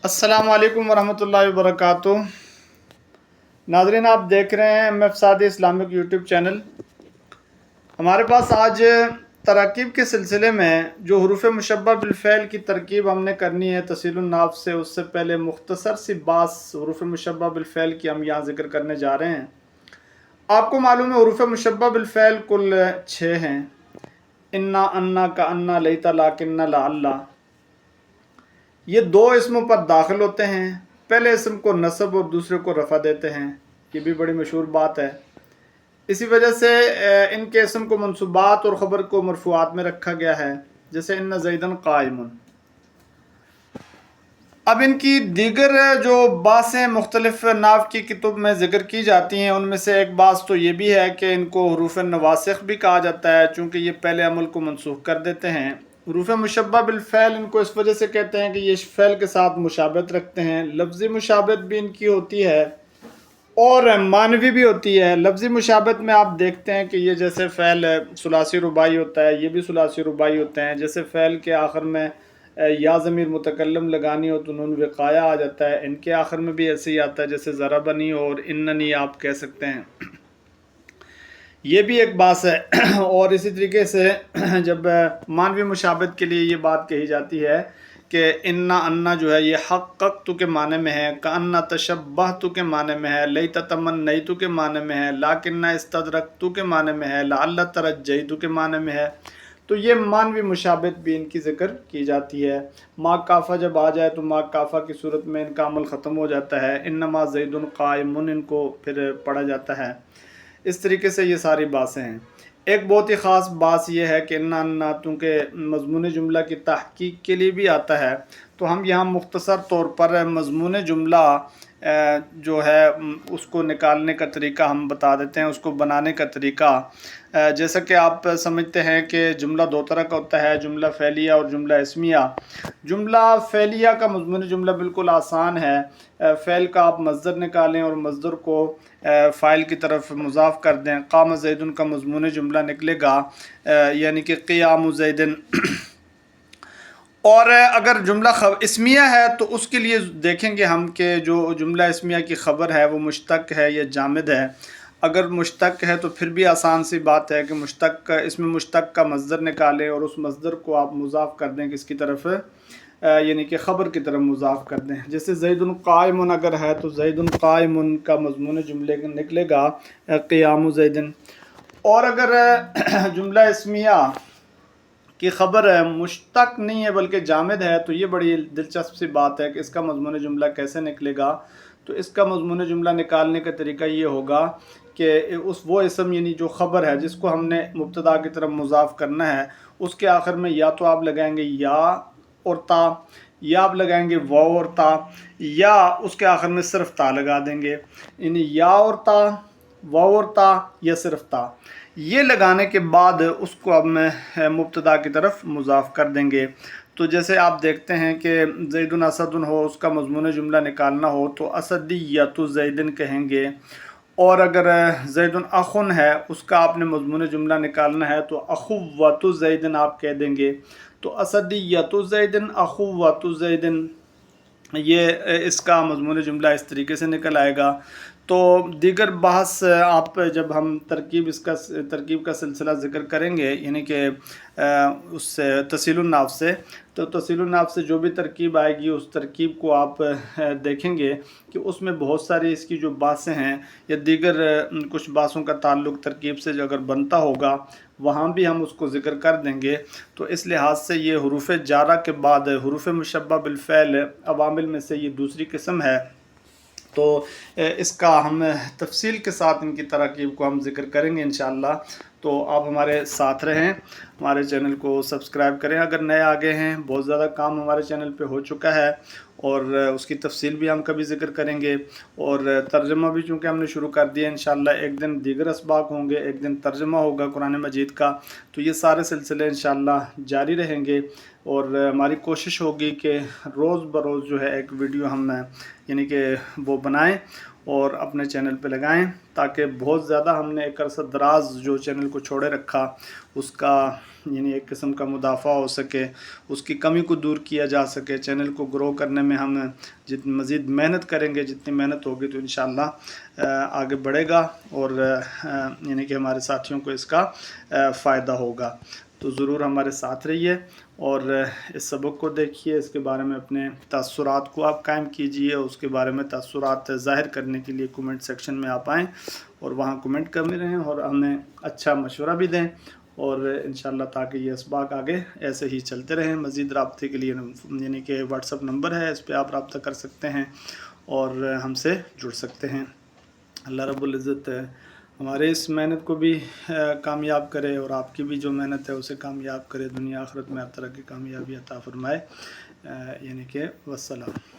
अस्सलाम वालेकुम वरहमतुल्लाहि वबरकातुह। नाज़रीन, आप देख रहे हैं MF सादी इस्लामिक यूट्यूब चैनल। हमारे पास आज तरकीब के सिलसिले में जो हुरूफ मुशब्बह बिलफ़ैल की तरकीब हमने करनी है तसीलुन नाफ से, उससे पहले मुख्तसर सी बास हुरूफ मुशब्बह बिलफ़ैल की हम यहाँ ज़िक्र करने जा रहे हैं। आपको मालूम है हुरूफ मुशब्बह बिलफ़ैल कुल 6 हैं। इन्ना, अन्ना, का अन्ना, लैता, लाकिन्ना, लअल्ला। ये दो इसमों पर दाखिल होते हैं। पहले इसम को नस्ब और दूसरे को रफ़ा देते हैं। ये भी बड़ी मशहूर बात है। इसी वजह से इनके इसम को मंसूबात और ख़बर को मरफूआत में रखा गया है, जैसे इन्ना ज़ैदन क़ाइमुन। अब इनकी दीगर जो बासें मुख्तलिफ नाव की किताब में ज़िक्र की जाती हैं, उनमें से एक बात तो ये भी है कि इनको हुरूफ नवासिख भी कहा जाता है, चूँकि ये पहले अमल को मनसूख कर देते हैं। हुरूफ मुशब्बह बिलफ़ैल इनको इस वजह से कहते हैं कि ये फ़ैल के साथ मुशाबत रखते हैं। लफ्ज़ी मुशाबत भी इनकी होती है और मानवी भी होती है। लफ्ज़ी मुशाबत में आप देखते हैं कि ये जैसे फ़ैल सुलासी रुबाई होता है, ये भी सुलासी रुबाई होते हैं। जैसे फ़ैल के आखिर में या ज़मीर मुतकल्लम लगानी हो तो नून विक़ाया आ जाता है। इनके आखिर में भी ऐसे ही आता है, जैसे ज़रबनी और इन्ननी आप कह सकते हैं। ये भी एक बात है। और इसी तरीके से जब मानवी मुशाबत के लिए ये बात कही जाती है कि इन्ना अन्ना जो है ये हक़्क़क़्तु के माने में है, का अन्ना तशब्बहतु के माने में है, लैता तमन्नैतु के माने में है, लाकिन्ना इस्तदरकतु के माने में है, लअल्ला तरज्जैतु के माने में है। तो ये मानवी मुशाबत भी इनकी ज़िक्र की जाती है। मा काफ़ा जब आ जाए तो मा काफ़ा की सूरत में इनका अमल ख़त्म हो जाता है। इन्नमा ज़ैदुन क़ाइमुन इनको फिर पढ़ा जाता है। इस तरीके से ये सारी बातें हैं। एक बहुत ही ख़ास बात यह है कि इन्ना अन्ना चूँकि मज़मून जुमला की तहक़ीक़ के लिए भी आता है, तो हम यहाँ मुख्तसर तौर पर मज़मून जुमला जो है उसको निकालने का तरीका हम बता देते हैं, उसको बनाने का तरीका। जैसा कि आप समझते हैं कि जुमला दो तरह का होता है, जुमला फ़ैलिया और जुमला इस्मिया। जुमला फ़ैलिया का मज़मून जुमला बिल्कुल आसान है। फ़ैल का आप मज़दर निकालें और मज़दर को फ़ाइल की तरफ मुज़ाफ़ कर दें। क़ाम ज़ैदुन का मज़मून जुमला निकलेगा, यानी कि क़ियाम ज़ैदिन। और अगर जुमला इस्मिया है तो उसके लिए देखेंगे हम कि जो जुमला इस्मिया की ख़बर है वो मुश्तक़ है या जामिद है। अगर मुश्तक़ है तो फिर भी आसान सी बात है कि मुश्तक़ इसमें मुश्तक़ का मज़दर निकालें और उस मज़दर को आप मुज़ाफ़ कर दें किसकी तरफ, यानी कि ख़बर की तरफ मुज़ाफ़ कर दें। जैसे ज़ैदुन क़ाइमुन अगर है तो ज़ैदुन क़ाइमुन का मज़मून जुमले निकलेगा क़ियामु ज़ैदिन। और अगर जुमला इस्मिया की ख़बर है मुश्तक़ नहीं है बल्कि जामिद है, तो ये बड़ी दिलचस्प सी बात है कि इसका मज़मून जुमला कैसे निकलेगा। तो इसका मज़मून जुमला निकालने का तरीका ये होगा कि उस वो इसम यानी जो ख़बर है जिसको हमने मुब्तदा की तरफ मुज़ाफ़ करना है, उसके आखिर में या तो आप लगाएंगे या और ता, या आप लगाएंगे वाव और ता, या उसके आखिर में सिर्फ ता लगा देंगे। यानी या और ता, वाव और ता या सिर्फ ता। ये लगाने के बाद उसको अब मैं मुब्तदा की तरफ मुज़ाफ़ कर देंगे। तो जैसे आप देखते हैं कि ज़ैदुन असदुन हो, उसका मज़मून जुमला निकालना हो तो असदिय्यतु ज़ैदिन कहेंगे। और अगर ज़ैदुन अख़ुन है, उसका आपने मज़मून जुमला निकालना है तो अख़ुव्वतु ज़ैदिन आप कह देंगे। तो असदिय्यतु ज़ैदिन, अख़ुव्वतु ज़ैदिन, ये इसका मज़मून जुमला इस तरीके से निकल आएगा। तो दीगर बहस आप जब हम तरकीब का सिलसिला ज़िक्र करेंगे, यानी कि उससे तसीलुन नाफ से, तो तसीलुन नाफ से जो भी तरकीब आएगी उस तरकीब को आप देखेंगे कि उसमें बहुत सारी इसकी जो बातें हैं या दीगर कुछ बातों का ताल्लुक़ तरकीब से जो अगर बनता होगा वहाँ भी हम उसको ज़िक्र कर देंगे। तो इस लिहाज से ये हुरूफ़ जारा के बाद हुरूफ़ मुशब्बह बिलफ़ैल अवामिल में से ये दूसरी किस्म है। तो इसका हम तफसील के साथ इनकी तरकीब को हम ज़िक्र करेंगे इंशाअल्लाह। तो आप हमारे साथ रहें, हमारे चैनल को सब्सक्राइब करें। अगर नए आ गए हैं, बहुत ज़्यादा काम हमारे चैनल पे हो चुका है और उसकी तफसील भी हम कभी ज़िक्र करेंगे। और तर्जुमा भी चूँकि हमने शुरू कर दिया, इंशाअल्लाह एक दिन दीगर असबाक होंगे, एक दिन तर्जुमा होगा कुरान मजीद का। तो ये सारे सिलसिले इंशाअल्लाह जारी रहेंगे और हमारी कोशिश होगी कि रोज़ बरोज़ जो है एक वीडियो हम यानी कि वो बनाएं और अपने चैनल पे लगाएं, ताकि बहुत ज़्यादा हमने एक अरसा दराज जो चैनल को छोड़े रखा उसका یعنی ایک قسم کا مدافع ہو سکے، اس کی کمی کو دور کیا جا سکے. چینل کو گرو کرنے میں ہم جتنی مزید محنت کریں گے، جتنی محنت ہوگی تو انشاءاللہ آگے بڑھے گا، اور یعنی کہ ہمارے ساتھیوں کو اس کا فائدہ ہوگا. تو ضرور ہمارے ساتھ رہیے اور اس سبق کو دیکھیے. اس کے بارے میں اپنے تاثرات کو آپ قائم کیجئے. اس کے بارے میں تاثرات ظاہر کرنے کے لیے کومنٹ سیکشن میں آپ آئیں اور وہاں کومنٹ کرتے رہیں اور ہمیں اچھا مشورہ بھی دیں، اور انشاءاللہ تاکہ یہ اسباق آگے ایسے ہی چلتے رہیں. مزید رابطے کے لیے یعنی کہ واٹس اپ نمبر ہے، اس پہ آپ رابطہ کر سکتے ہیں اور ہم سے جڑ سکتے ہیں. اللہ رب العزت ہمارے اس محنت کو بھی کامیاب کرے، اور آپ کی بھی جو محنت ہے اسے کامیاب کرے، دنیا آخرت میں ہر طرح کی کامیابی عطا فرمائے. یعنی کہ والسلام.